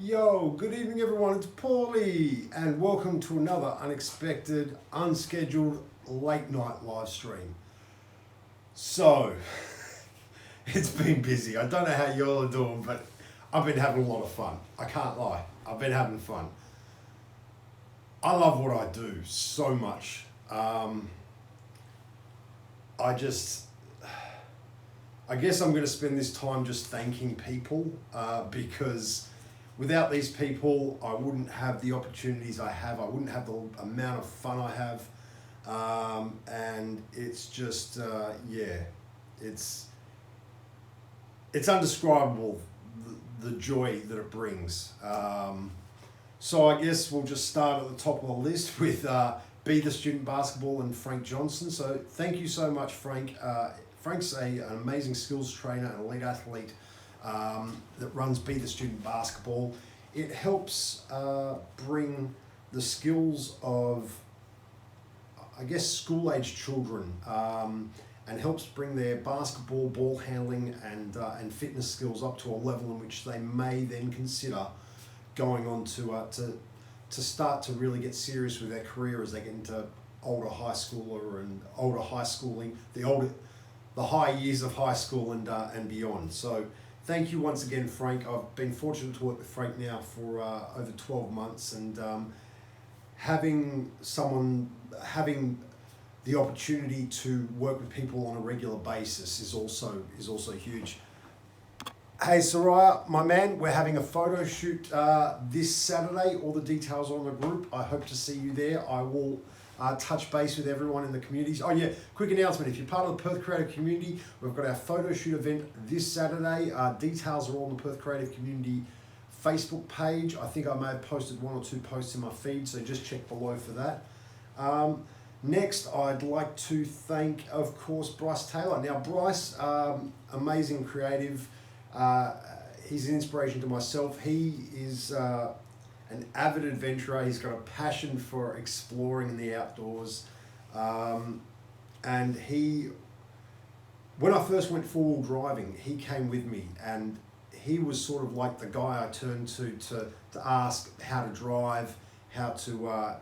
Yo, good evening everyone, it's Paulie and welcome to another unexpected, unscheduled late night live stream. So, it's been busy. I don't know how y'all are doing, but I've been having a lot of fun. I can't lie, I've been having fun. I love what I do so much. I guess I'm going to spend this time just thanking people because without these people, I wouldn't have the opportunities I have. I wouldn't have the amount of fun I have. And it's just, it's undescribable, the joy that it brings. So I guess we'll just start at the top of the list with Be the Student Basketball and Frank Johnson. So thank you so much, Frank. Frank's an amazing skills trainer and elite athlete that runs Be the Student Basketball. It helps bring the skills of, I guess, school-age children and helps bring their basketball, ball handling and fitness skills up to a level in which they may then consider going on to start to really get serious with their career as they get into older high schooler and older high schooling, the high years of high school and beyond. So thank you once again, Frank. I've been fortunate to work with Frank now for over 12 months, and having the opportunity to work with people on a regular basis is also huge. Hey Soraya, my man, we're having a photo shoot this Saturday. All the details are on the group. I hope to see you there. I will touch base with everyone in the communities. Oh yeah, quick announcement. If you're part of the Perth Creative Community, we've got our photo shoot event this Saturday. Details are on the Perth Creative Community Facebook page. I think I may have posted 1 or 2 posts in my feed, so just check below for that. Next, I'd like to thank, of course, Bryce Taylor. Now, Bryce, amazing creative. He's an inspiration to myself. He is an avid adventurer. He's got a passion for exploring in the outdoors. And when I first went four-wheel driving, he came with me, and he was sort of like the guy I turned to ask how to drive, how to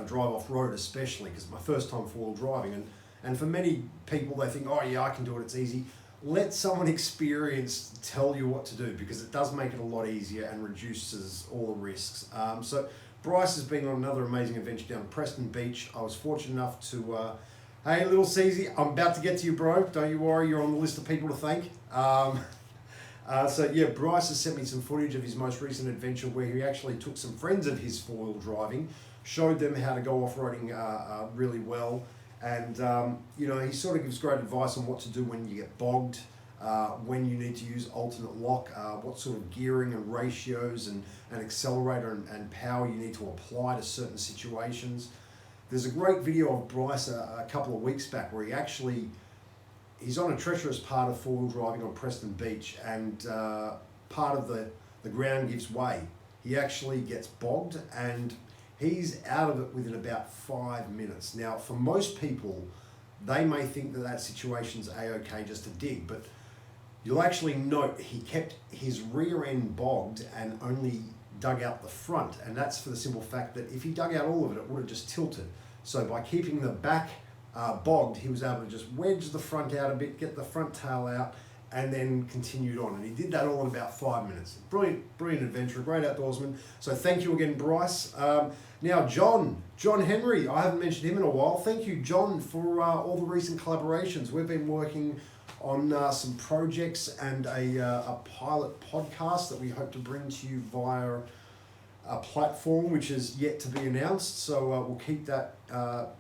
drive off-road, especially because it's my first time four-wheel driving. And for many people, they think, oh yeah, I can do it, it's easy. Let someone experienced tell you what to do, because it does make it a lot easier and reduces all the risks. So Bryce has been on another amazing adventure down at Preston Beach. I was fortunate enough to, hey little CZ, I'm about to get to you, bro. Don't you worry, you're on the list of people to thank. So yeah, Bryce has sent me some footage of his most recent adventure where he actually took some friends of his four-wheel driving, showed them how to go off-roading really well. And he sort of gives great advice on what to do when you get bogged, when you need to use alternate lock, what sort of gearing and ratios and accelerator and power you need to apply to certain situations. There's a great video of Bryce a couple of weeks back where he's on a treacherous part of four-wheel driving on Preston Beach, and part of the ground gives way. He actually gets bogged and he's out of it within about 5 minutes. Now, for most people, they may think that situation's a-okay just to dig, but you'll actually note he kept his rear end bogged and only dug out the front, and that's for the simple fact that if he dug out all of it, it would have just tilted. So by keeping the back bogged, he was able to just wedge the front out a bit, get the front tail out, and then continued on. And he did that all in about 5 minutes. Brilliant adventure, great outdoorsman. So thank you again, Bryce. Now, John Henry, I haven't mentioned him in a while. Thank you, John, for all the recent collaborations. We've been working on some projects and a pilot podcast that we hope to bring to you via a platform which is yet to be announced. So we'll keep that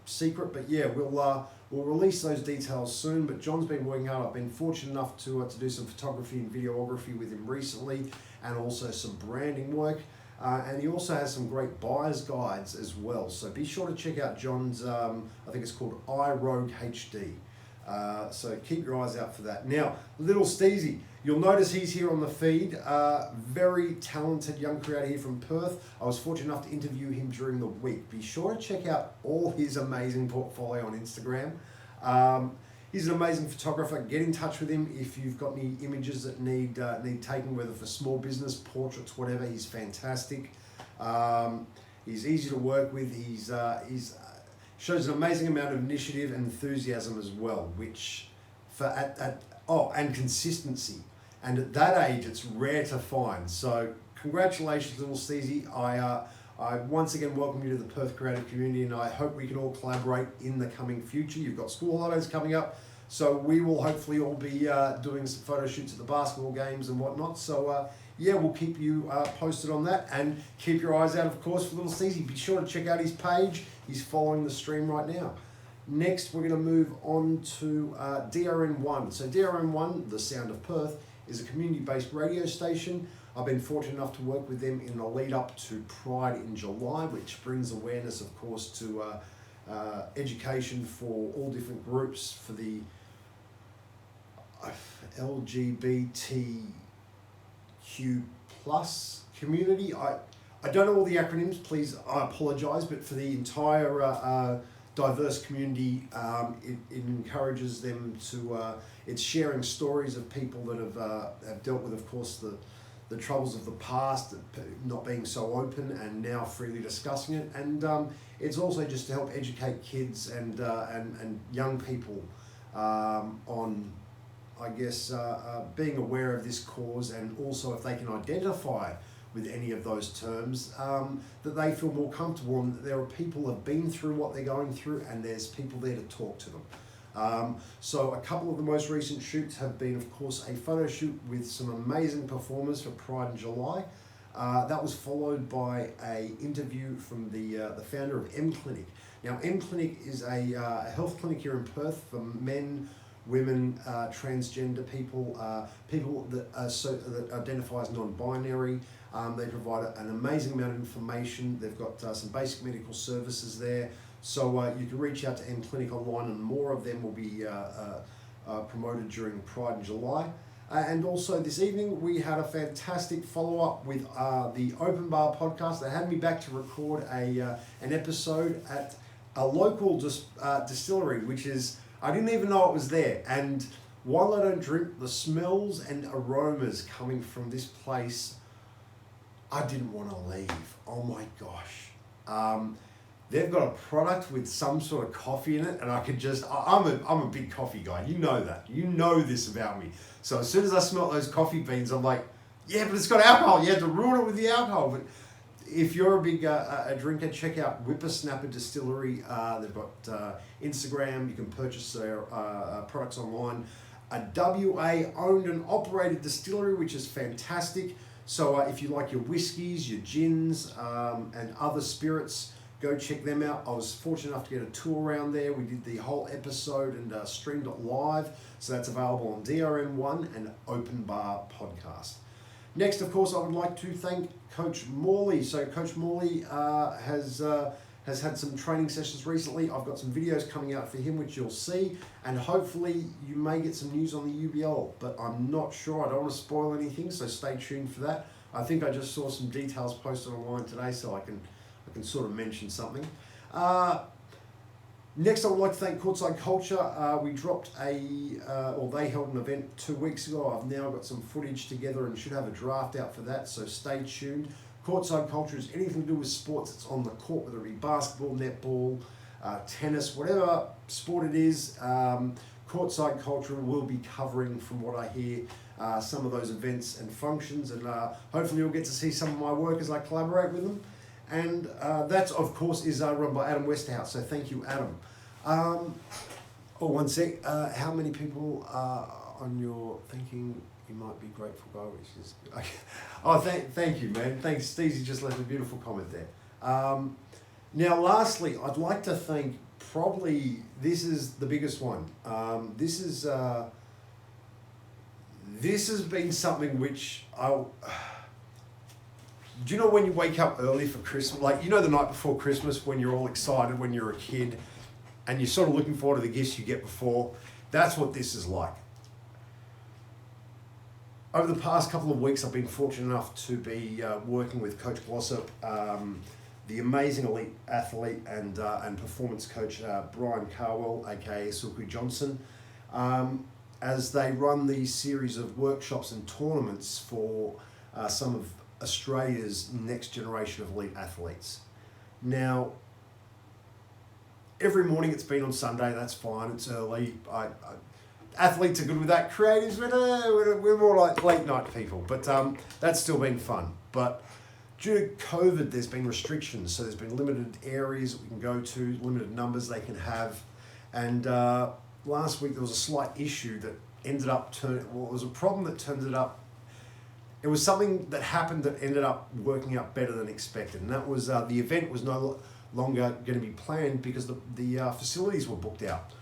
secret. But yeah, we'll release those details soon. But John's been working hard. I've been fortunate enough to do some photography and videography with him recently, and also some branding work. And he also has some great buyer's guides as well. So be sure to check out John's, I think it's called iRogue HD. So keep your eyes out for that. Now, little Stevie, you'll notice he's here on the feed. Very talented young creator here from Perth. I was fortunate enough to interview him during the week. Be sure to check out all his amazing portfolio on Instagram. He's an amazing photographer. Get in touch with him if you've got any images that need taken, whether for small business, portraits, whatever. He's fantastic. He's easy to work with. He's shows an amazing amount of initiative and enthusiasm as well, which and consistency. And at that age, it's rare to find. So congratulations, little Stevie. I once again welcome you to the Perth creative community, and I hope we can all collaborate in the coming future. You've got school holidays coming up, so we will hopefully all be doing some photo shoots at the basketball games and whatnot. So yeah, we'll keep you posted on that, and keep your eyes out, of course, for little Stevie. Be sure to check out his page. He's following the stream right now. Next, we're going to move on to DRN1. So DRN1, the Sound of Perth, is a community-based radio station. I've been fortunate enough to work with them in the lead up to Pride in July, which brings awareness, of course, to education for all different groups for the LGBTQ plus community. I don't know all the acronyms, please, I apologise, but for the entire diverse community, it encourages them to, it's sharing stories of people that have dealt with, of course, the troubles of the past, not being so open and now freely discussing it. And it's also just to help educate kids and young people on, I guess, being aware of this cause, and also if they can identify with any of those terms, that they feel more comfortable, and that there are people who have been through what they're going through, and there's people there to talk to them. So a couple of the most recent shoots have been, of course, a photo shoot with some amazing performers for Pride in July. That was followed by an interview from the founder of M Clinic. Now, M Clinic is a health clinic here in Perth for men, women, transgender people, people that identify as non-binary. They provide an amazing amount of information. They've got some basic medical services there. So you can reach out to M Clinic online, and more of them will be promoted during Pride in July. And also this evening we had a fantastic follow-up with the Open Bar podcast. They had me back to record an episode at a local distillery, which is, I didn't even know it was there. And while I don't drink, the smells and aromas coming from this place, I didn't want to leave. Oh my gosh. They've got a product with some sort of coffee in it, and I could just, I'm a big coffee guy. You know that. You know this about me. So as soon as I smelt those coffee beans, I'm like, yeah, but it's got alcohol. You have to ruin it with the alcohol. But if you're a big a drinker, check out Whippersnapper Distillery. They've got Instagram. You can purchase their products online. A WA owned and operated distillery, which is fantastic. So if you like your whiskies, your gins, and other spirits, go check them out. I was fortunate enough to get a tour around there. We did the whole episode and streamed it live. So that's available on DRN1 and Open Bar Podcast. Next, of course, I would like to thank Coach Morley. So Coach Morley has had some training sessions recently. I've got some videos coming out for him, which you'll see. And hopefully you may get some news on the UBL, but I'm not sure. I don't want to spoil anything, so stay tuned for that. I think I just saw some details posted online today, so I can sort of mention something. Next, I would like to thank Quartzite Culture. We dropped they held an event 2 weeks ago. I've now got some footage together and should have a draft out for that, so stay tuned. Quartzite Culture is anything to do with sports that's on the court, whether it be basketball, netball, tennis, whatever sport it is. Quartzite Culture will be covering, from what I hear, some of those events and functions, and hopefully you'll get to see some of my work as I collaborate with them. And that, of course, is run by Adam Westerhout, so thank you, Adam. One sec. How many people are on your thinking you might be grateful guy, which is... Okay. Oh, thank you, man. Thanks. Stevie just left a beautiful comment there. Now, lastly, I'd like to thank, probably, this is the biggest one. This has been something which do you know when you wake up early for Christmas? Like, you know, the night before Christmas when you're all excited when you're a kid and you're sort of looking forward to the gifts you get before? That's what this is like. Over the past couple of weeks, I've been fortunate enough to be working with Coach Glossop, the amazing elite athlete and performance coach, Brian Carlwell, aka Silky Johnson. as they run these series of workshops and tournaments for some of Australia's next generation of elite athletes. Now, every morning it's been on Sunday, that's fine, it's early. Athletes are good with that. Creatives, we're more like late night people, but that's still been fun. But due to COVID, there's been restrictions, so there's been limited areas that we can go to, limited numbers they can have. And last week there was a slight issue that ended up it was a problem that turned it up. It was something that happened that ended up working out better than expected, and that was the event was no longer going to be planned because the facilities were booked out.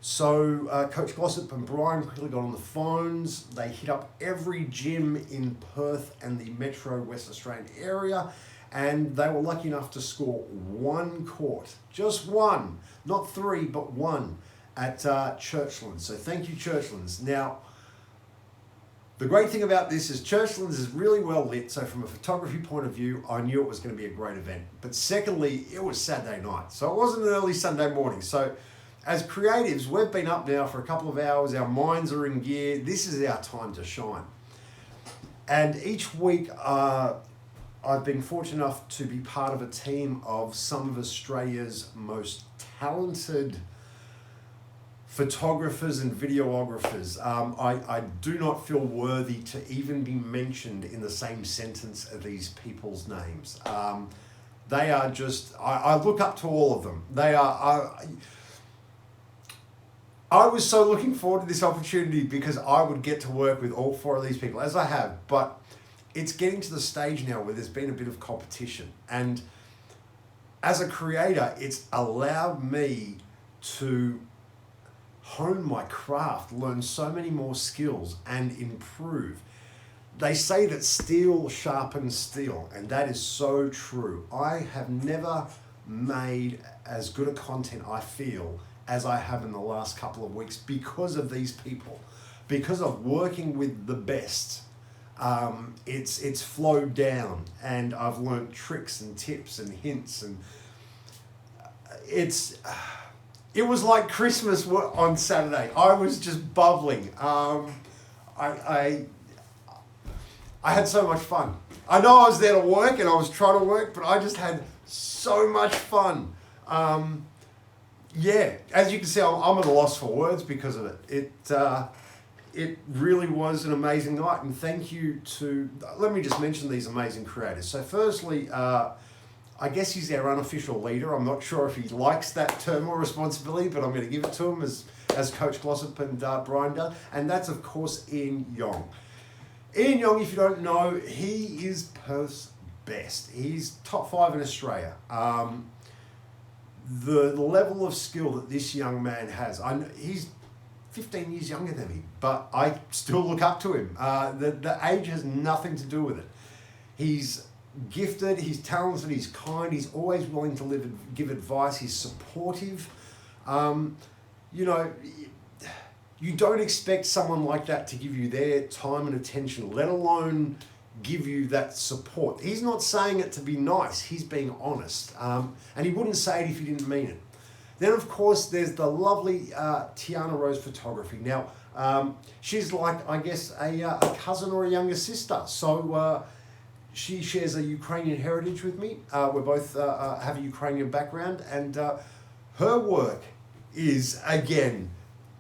So Coach Glossop and Brian quickly got on the phones. They hit up every gym in Perth and the Metro West Australian area, and they were lucky enough to score one court, just one, not three, but one at Churchlands. So thank you, Churchlands. Now, the great thing about this is Churchlands is really well lit, so from a photography point of view, I knew it was going to be a great event. But secondly, it was Saturday night, so it wasn't an early Sunday morning. So as creatives, we've been up now for a couple of hours, our minds are in gear, this is our time to shine. And each week, I've been fortunate enough to be part of a team of some of Australia's most talented photographers and videographers. I do not feel worthy to even be mentioned in the same sentence as these people's names. They are just, I look up to all of them. They are, I was so looking forward to this opportunity because I would get to work with all four of these people, as I have, but it's getting to the stage now where there's been a bit of competition. And as a creator, it's allowed me to hone my craft, learn so many more skills and improve. They say that steel sharpens steel, and that is so true. I have never made as good a content, I feel, as I have in the last couple of weeks because of these people, because of working with the best. It's flowed down, and I've learned tricks and tips and hints, and it was like Christmas on Saturday. I was just bubbling. I had so much fun. I know I was there to work and I was trying to work, but I just had so much fun. Yeah, as you can see, I'm at a loss for words because of it. It really was an amazing night, and thank you to, let me just mention these amazing creators. So firstly, I guess he's our unofficial leader. I'm not sure if he likes that term or responsibility, but I'm going to give it to him as Coach Glossop and Brian does. And that's, of course, Ian Yong. Ian Yong, if you don't know, he is Perth's best. He's top 5 in Australia. The level of skill that this young man has, he's 15 years younger than me, but I still look up to him. The age has nothing to do with it. He's gifted, he's talented, he's kind, he's always willing to give advice, he's supportive. You know, you don't expect someone like that to give you their time and attention, let alone give you that support. He's not saying it to be nice, he's being honest. And he wouldn't say it if he didn't mean it. Then, of course, there's the lovely Tiana Rose Photography. Now, she's like, I guess, a cousin or a younger sister. So she shares a Ukrainian heritage with me. We both have a Ukrainian background, and her work is, again,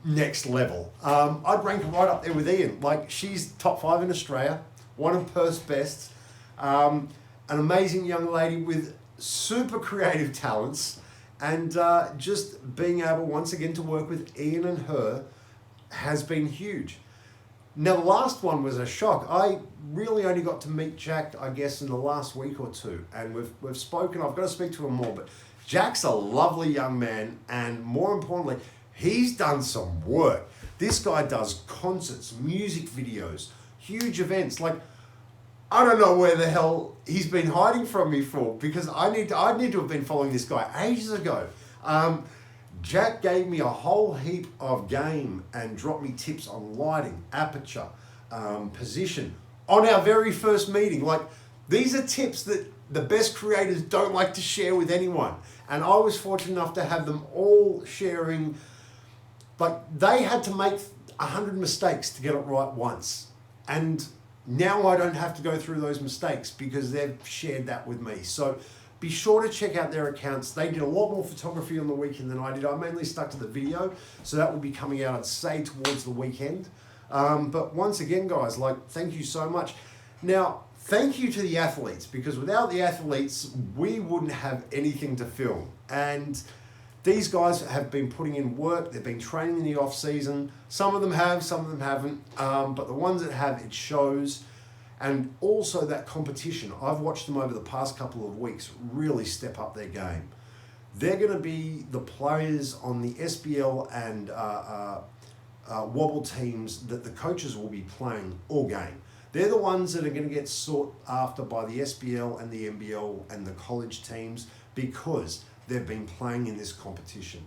next level. I'd rank her right up there with Ian. Like, she's top 5 in Australia, one of Perth's best, an amazing young lady with super creative talents, and just being able once again to work with Ian and her has been huge. Now, the last one was a shock. I really only got to meet Jack, I guess, in the last week or two, and we've spoken. I've got to speak to him more, but Jack's a lovely young man, and more importantly, he's done some work. This guy does concerts, music videos, huge events. Like, I don't know where the hell he's been hiding from me for, because I need to have been following this guy ages ago. Jack gave me a whole heap of game and dropped me tips on lighting, aperture, position on our very first meeting. Like, these are tips that the best creators don't like to share with anyone. And I was fortunate enough to have them all sharing Like, they had to make 100 mistakes to get it right once. And now I don't have to go through those mistakes because they've shared that with me. So be sure to check out their accounts. They did a lot more photography on the weekend than I did. I mainly stuck to the video, so that will be coming out, I'd say, towards the weekend. But once again, guys, like, thank you so much. Now, thank you to the athletes, because without the athletes, we wouldn't have anything to film. And these guys have been putting in work. They've been training in the off season. Some of them have, some of them haven't. But the ones that have, it shows. And also that competition. I've watched them over the past couple of weeks really step up their game. They're going to be the players on the SBL and wobble teams that the coaches will be playing all game. They're the ones that are going to get sought after by the SBL and the NBL and the college teams because they've been playing in this competition.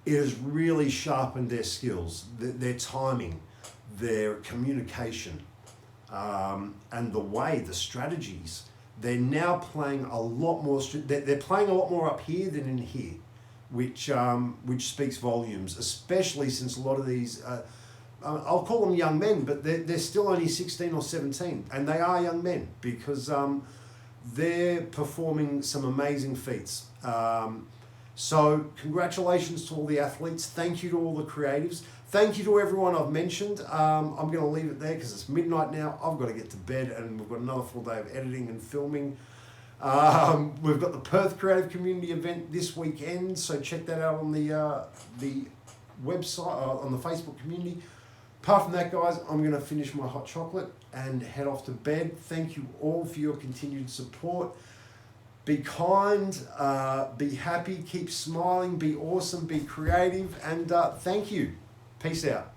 It has really sharpened their skills, their timing, their communication, and the strategies. They're now playing a lot more. They're playing a lot more up here than in here, which speaks volumes. Especially since a lot of these, I'll call them young men, but they're still only 16 or 17, and they are young men because they're performing some amazing feats. So congratulations to all the athletes. Thank you to all the creatives. Thank you to everyone I've mentioned. I'm going to leave it there because it's midnight now. I've got to get to bed and we've got another full day of editing and filming. We've got the Perth Creative Community event this weekend, so check that out on the website, on the Facebook community. Apart from that, guys, I'm going to finish my hot chocolate and head off to bed. Thank you all for your continued support. Be kind, be happy, keep smiling, be awesome, be creative, and thank you. Peace out.